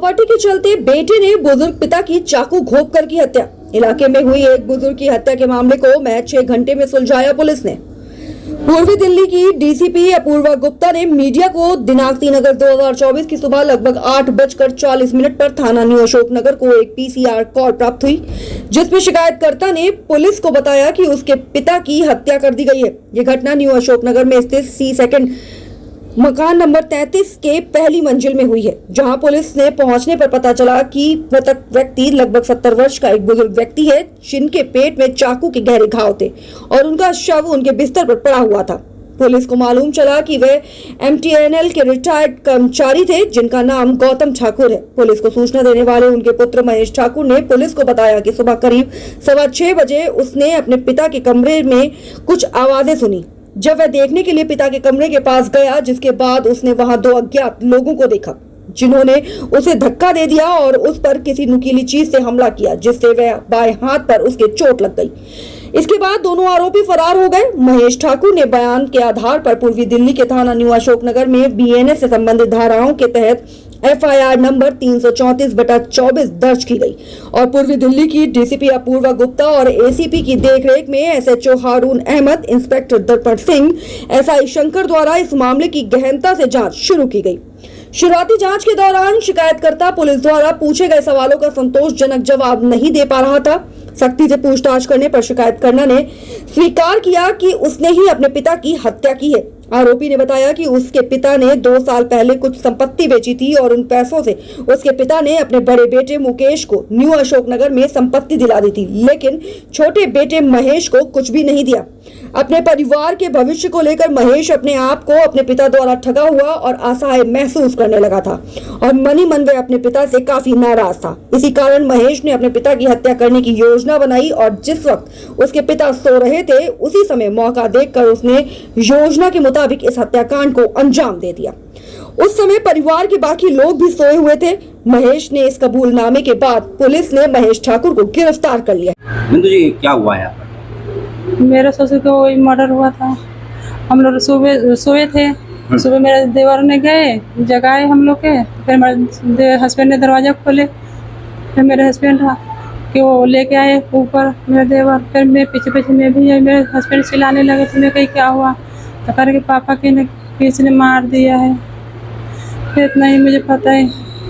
Property के चलते बेटे ने बुजुर्ग पिता की चाकू घोंप कर की हत्या। इलाके में हुई एक बुजुर्ग की हत्या के मामले को महज 6 घंटे में सुलझाया पुलिस ने। पूर्वी दिल्ली की डीसीपी अपूर्वा गुप्ता ने मीडिया को दिनांक 3 अगस्त 2024 की सुबह लगभग 8:40 पर थाना न्यू अशोक नगर को एक पीसीआर कॉल प्राप्त हुई, जिसमें शिकायतकर्ता ने पुलिस को बताया कि उसके पिता की हत्या कर दी गई है। यह घटना न्यू अशोक नगर में स्थित सी सेकंड मकान नंबर 33 के पहली मंजिल में हुई है, जहां पुलिस ने पहुंचने पर पता चला कि मृतक व्यक्ति लगभग 70 वर्ष का एक बुजुर्ग व्यक्ति है, जिनके पेट में चाकू के गहरे घाव थे और उनका शव उनके बिस्तर पर पड़ा हुआ था। पुलिस को मालूम चला कि वे एमटीएनएल के रिटायर्ड कर्मचारी थे, जिनका नाम गौतम ठाकुर है। पुलिस को सूचना देने वाले उनके पुत्र महेश ठाकुर ने पुलिस को बताया कि सुबह करीब 6:15 बजे उसने अपने पिता के कमरे में कुछ आवाजें सुनी। जब वह देखने के लिए पिता के कमरे के पास गया, जिसके बाद उसने वहां 2 अज्ञात लोगों को देखा, जिन्होंने उसे धक्का दे दिया और उस पर किसी नुकीली चीज से हमला किया, जिससे वह बाएं हाथ पर उसके चोट लग गई। इसके बाद दोनों आरोपी फरार हो गए। महेश ठाकुर ने बयान के आधार पर पूर्वी दिल्ली के थाना न्यू अशोक नगर में बीएनएस से संबंधित धाराओं के तहत एफआईआर नंबर 334/24 दर्ज की गई और पूर्वी दिल्ली की डीसीपी अपूर्वा गुप्ता और एसीपी की देखरेख में एसएचओ हारून अहमद, इंस्पेक्टर दर्पण सिंह, एसआई शंकर द्वारा इस मामले की गहनता से जांच शुरू की गई। शुरुआती जांच के दौरान शिकायतकर्ता पुलिस द्वारा पूछे गए सवालों का संतोषजनक जवाब नहीं दे पा रहा था। सख्ती से पूछताछ करने पर शिकायतकर्ता ने स्वीकार किया कि उसने ही अपने पिता की हत्या की है। आरोपी ने बताया कि उसके पिता ने 2 साल पहले कुछ संपत्ति बेची थी और उन पैसों से उसके पिता ने अपने बड़े बेटे मुकेश को न्यू अशोक नगर में संपत्ति दिला दी थी, लेकिन छोटे बेटे महेश को कुछ भी नहीं दिया। अपने परिवार के भविष्य को लेकर महेश अपने आप को अपने पिता द्वारा ठगा हुआ और असहाय महसूस करने लगा था और मन ही मन वह अपने पिता से काफी नाराज था। इसी कारण महेश ने अपने पिता की हत्या करने की योजना बनाई और जिस वक्त उसके पिता सो रहे थे, उसी समय मौका देखकर उसने योजना के मुताबिक इस हत्याकांड को अंजाम दे दिया। उस समय परिवार के बाकी लोग भी सोए हुए थे। महेश ने इस कबूलनामे के बाद पुलिस ने महेश ठाकुर को गिरफ्तार कर लिया। बिंदु जी, क्या हुआ है? मेरे ससुर को वही मर्डर हुआ था। हम लोग सुबह सोए थे, सुबह मेरे देवर ने गए जगाए हम लोग के, फिर मेरे हस्बैंड ने दरवाजा खोले, फिर मेरे हस्बैंड कि वो लेके आए ऊपर मेरे देवर, फिर मैं पीछे पीछे मैं भी आई। मेरे हस्बैंड चिल्लाने लगे, तो मैं कहीं क्या हुआ, तो कह के पापा किसी ने मार दिया है। फिर इतना ही मुझे पता है,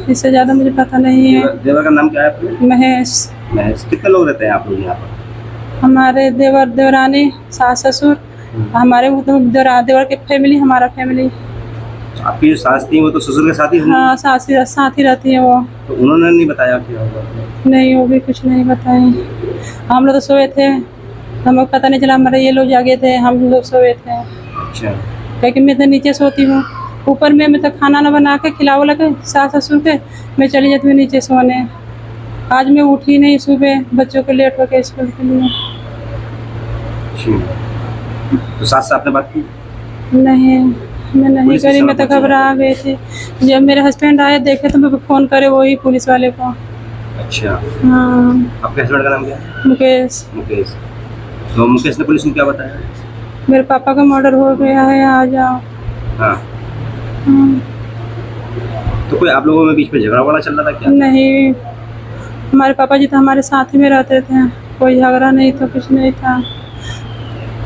इससे ज़्यादा मुझे पता नहीं है। देवर का नाम क्या है? महेश। महेश। कितने लोग रहते हैं आप लोग यहाँ पर? हमारे देवर देवरानी, सास ससुर, हमारे देवर के फैमिली, हमारा फैमिली। आपकी जो सास थी वो तो ससुर के साथ ही? हाँ, साथ ही रहती है वो। तो उन्होंने नहीं बताया क्या होगा? नहीं, वो भी कुछ नहीं बताए। हम लोग तो सोए थे, हमें पता नहीं चला, हमारे ये लोग जागे थे, हम लोग सोए थे। अच्छा। क्योंकि मैं तो नीचे सोती हूँ, ऊपर में मैं तो खाना ना बना के खिलाओ लगे सास ससुर के, मैं चली जाती हूँ नीचे सोने। आज मैं उठी नहीं सुबह, बच्चों को लेट होकर स्कूल के लिए। तो सास से आपने बात की? नहीं, मैं नहीं करी, मैं तो घबरा गई थी। जब मेरे हस्बैंड आए देखे तो मैं फ़ोन करे वही पुलिस वाले को। अच्छा। हाँ। आपके हस्बैंड का नाम क्या है? मुकेश। मुकेश। तो मुकेश ने पुलिस को क्या बताया? मेरे पापा का मर्डर हो गया है, आ जाओ। हाँ। तो कोई आप लोगों में बीच में झगड़ा वगड़ा चल रहा था क्या? नहीं, हमारे पापा जी तो हमारे साथ ही में रहते थे, कोई झगड़ा नहीं था, कुछ नहीं था।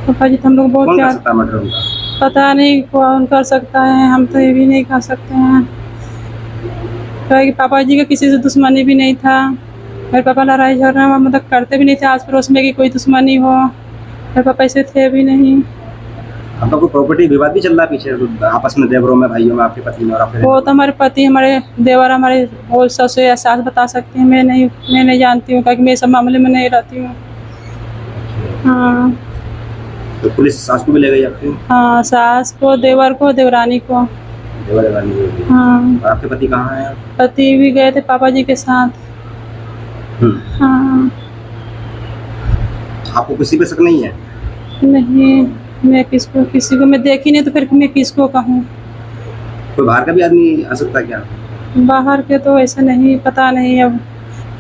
पापा जी तो हम लोग बहुत कौन प्यार। कर सकता है मर्डर उनका? पता नहीं कौन कर सकता है, हम तो ये भी नहीं कर सकते हैं। क्योंकि पापा जी का किसी से दुश्मनी भी नहीं था। मेरे पापा लड़ाई झगड़ा मतलब करते भी नहीं थे आस पड़ोस में कि कोई दुश्मनी हो। मेरे पापा ऐसे थे भी नहीं। अब तो कोई प्रॉपर्टी विवाद भी चल रहा है पीछे आपस में, देवरों में, भाइयों में, आपके पति में और आपके? वो तो हमारे पति, हमारे देवर, हमारे वो ससुर या सास बता सकते हैं, मैं नहीं जानती हूँ, क्योंकि मैं सब मामले में नहीं रहती हूँ। हाँ। तो पुलिस सास को भी ले गई आपकी? हाँ, सास को, देवर को, देवरानी को। देवर देवरानी। हाँ। और आपके पति कहाँ हैं? पति भी गए थे पापा जी के साथ। हाँ। आपको किसी पे शक नहीं है? नहीं, मैं किसी को मैं देखी नहीं, तो फिर मैं किसको कहूँ? कोई बाहर का भी आदमी आ सकता है क्या? बाहर के तो ऐसा नहीं, पता नहीं अब,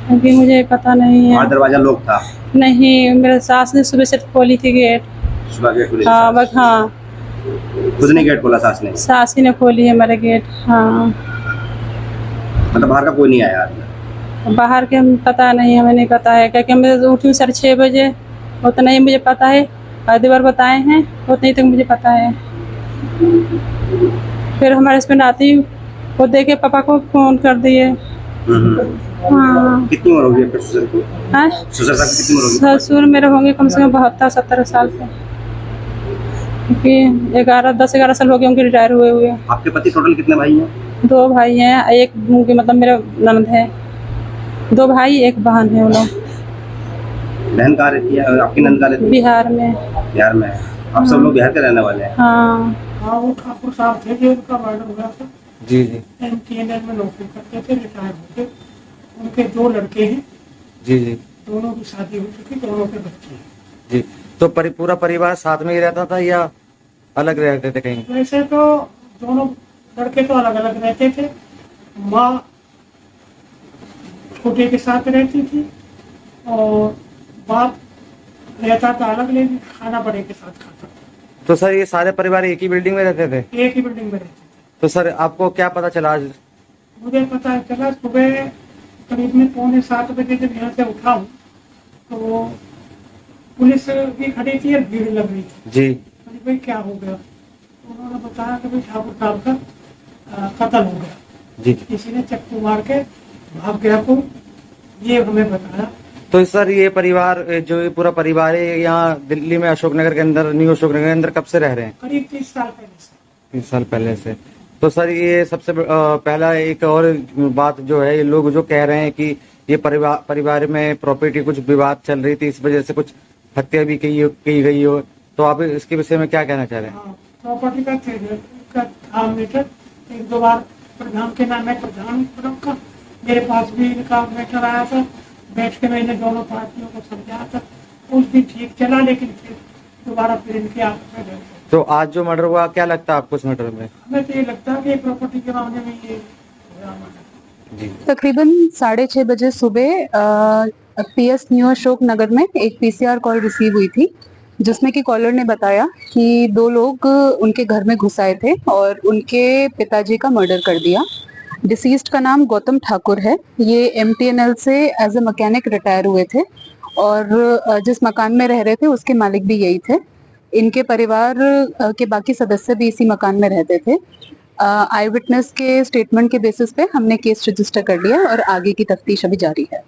क्योंकि मुझे पता नहीं है। दरवाजा लॉक था? नहीं, मेरे सास ने सुबह से खोली थी गेट। सुबह गेट खोली? हाँ, बस। हाँ, खुद ने गेट खोला सास ने? सास ही ने खोली है हमारे गेट। हाँ। मतलब बाहर का कोई नहीं आया आज? बाहर के पता नहीं, हमें नहीं पता है, क्योंकि मैं तो उठी हूँ 6:30 उतना ही मुझे पता है। आधी बार बताए हैं, उतने ही तक मुझे पता है। फिर हमारे हस्बैंड आते ही वो देखे पापा को फ़ोन कर दिए। हाँ। कितनी उम्र होगी आपके ससुर को? हाँ? ससुर साहब की कितनी उम्र होगी? ससुर मेरे होंगे कम से कम 72-70 साल के, क्योंकि 10-11 साल हो गए उनके रिटायर हुए। आपके पति टोटल कितने भाई हैं? 2 भाई हैं, एक उनके मतलब मेरा ननद है। 2 भाई, 1 बहन है वो लोग। बहन कहाँ रहती है? आपकी नंद कहाँ रहती है? बिहार में। बिहार में है। आप सब लोग बिहार के रहने वाले हैं? हाँ। हाँ, वो ठाकुर साहब थे जो उनका मर्डर हुआ था। जी जी MTNL में नौकरी करते थे, रिटायर होते। उनके 2 लड़के हैं, जी जी दोनों की शादी हो चुकी, दोनों के बच्चे हैं। जी। तो पूरा परिवार साथ में ही रहता था या अलग रहते थे कहीं? वैसे तो दोनों लड़के तो अलग अलग रहते थे। माँ छोटे के साथ रहती थी और बाप रहता था अलग, लेकिन खाना बड़े के साथ खाता था। तो सर ये सारे परिवार एक ही बिल्डिंग में रहते थे? एक ही बिल्डिंग में रहते थे। तो सर आपको क्या पता चला आज? मुझे पता चला सुबह करीब में 6:45 जब यहाँ से उठा हूँ तो पुलिस भी खड़ी थी और भीड़ लग रही थी। जी मैंने भाई क्या हो गया? तो उन्होंने बताया कि भाई ठाकुर साहब का कत्ल हो गया, जी। किसी ने चक्कू मार के भाग गया को, ये हमें बताया। तो सर ये परिवार जो ये पूरा परिवार है यहाँ दिल्ली में अशोकनगर के अंदर, न्यू अशोकनगर के अंदर कब से रह रहे हैं? करीब 30 साल पहले से। 3 साल पहले से। तो सर ये सबसे पहला एक और बात जो है, ये लोग जो कह रहे हैं कि ये परिवार में प्रॉपर्टी कुछ विवाद चल रही थी, इस वजह से कुछ हत्या भी की गई हो, तो आप इसके विषय में क्या कहना चाह रहे हैं? हाँ, प्रॉपर्टी का था मीटर, 1-2 बार प्रधान के नाम है, प्रधान का मेरे पास भी इनका मैटर आया था। बैठ के मैंने दोनों पार्टियों को समझाया था, कुछ दिन ठीक चला, लेकिन फिर दोबारा फिर इनके आपस में गए। तो आज जो मर्डर हुआ, क्या लगता है आपको इस मर्डर में? हमें तो ये लगता है कि प्रॉपर्टी के मामले में ये मर्डर। जी तकरीबन 6:30 बजे सुबह PS न्यू अशोक नगर में एक PCR कॉल रिसीव हुई थी, जिसमें कि कॉलर ने बताया कि 2 लोग उनके घर में घुस आए थे और उनके पिताजी का मर्डर कर दिया। डिसीज्ड का नाम गौतम ठाकुर है। ये MTNL से एज ए मैकेनिक रिटायर हुए थे और जिस मकान में रह रहे थे उसके मालिक भी यही थे। इनके परिवार के बाकी सदस्य भी इसी मकान में रहते थे। आई विटनेस के स्टेटमेंट के बेसिस पे हमने केस रजिस्टर कर लिया और आगे की तफ्तीश अभी जारी है।